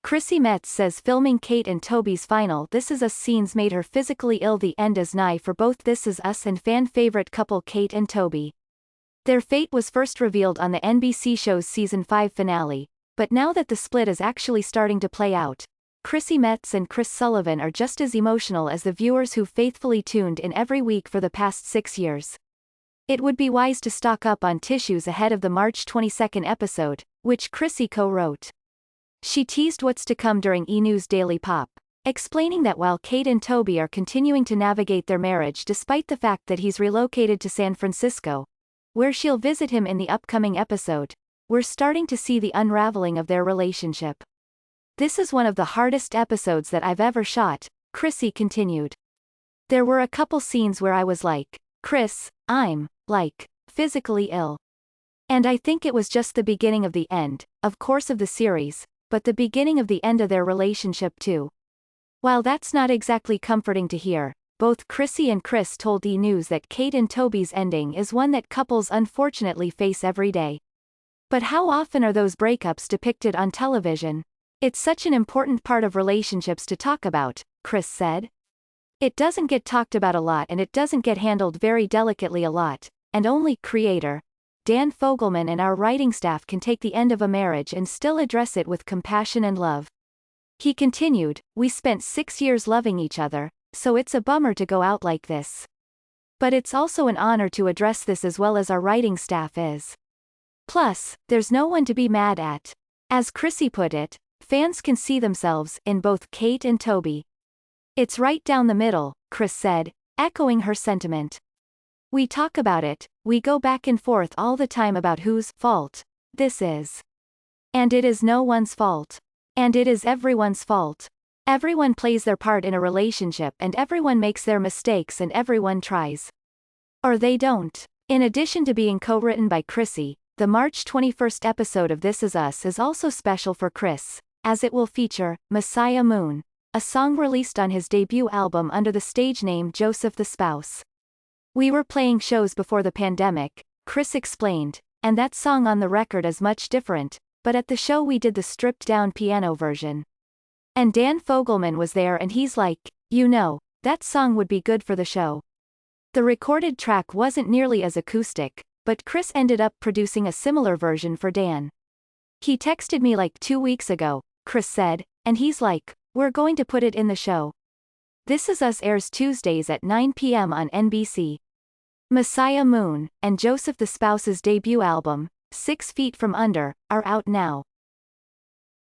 Chrissy Metz says filming Kate and Toby's final This Is Us scenes made her physically ill. The end is nigh for both This Is Us and fan-favorite couple Kate and Toby. Their fate was first revealed on the NBC show's season 5 finale, but now that the split is actually starting to play out, Chrissy Metz and Chris Sullivan are just as emotional as the viewers who faithfully tuned in every week for the past 6 years. It would be wise to stock up on tissues ahead of the March 22 episode, which Chrissy co-wrote. She teased what's to come during E!News Daily Pop, explaining that while Kate and Toby are continuing to navigate their marriage despite the fact that he's relocated to San Francisco, where she'll visit him in the upcoming episode, we're starting to see the unraveling of their relationship. This is one of the hardest episodes that I've ever shot, Chrissy continued. There were a couple scenes where I was like, Chris, I'm, like, physically ill. And I think it was just the beginning of the end, of course, of the series, but the beginning of the end of their relationship too. While that's not exactly comforting to hear, both Chrissy and Chris told E!News that Kate and Toby's ending is one that couples unfortunately face every day. But how often are those breakups depicted on television? It's such an important part of relationships to talk about, Chris said. It doesn't get talked about a lot and it doesn't get handled very delicately a lot, and only creator Dan Fogelman and our writing staff can take the end of a marriage and still address it with compassion and love. He continued, we spent 6 years loving each other, so it's a bummer to go out like this. But it's also an honor to address this as well as our writing staff is. Plus, there's no one to be mad at. As Chrissy put it, fans can see themselves in both Kate and Toby. It's right down the middle, Chris said, echoing her sentiment. We talk about it, we go back and forth all the time about whose fault this is. And it is no one's fault. And it is everyone's fault. Everyone plays their part in a relationship and everyone makes their mistakes and everyone tries. Or they don't. In addition to being co-written by Chrissy, the March 21 episode of This Is Us is also special for Chris, as it will feature Messiah Moon, a song released on his debut album under the stage name Joseph the Spouse. We were playing shows before the pandemic, Chris explained, and that song on the record is much different, but at the show we did the stripped-down piano version. And Dan Fogelman was there and he's like, you know, that song would be good for the show. The recorded track wasn't nearly as acoustic, but Chris ended up producing a similar version for Dan. He texted me like 2 weeks ago, Chris said, and he's like, we're going to put it in the show. This Is Us airs Tuesdays at 9 p.m. on NBC. Messiah Moon, and Joseph the Spouse's debut album, 6 Feet From Under, are out now.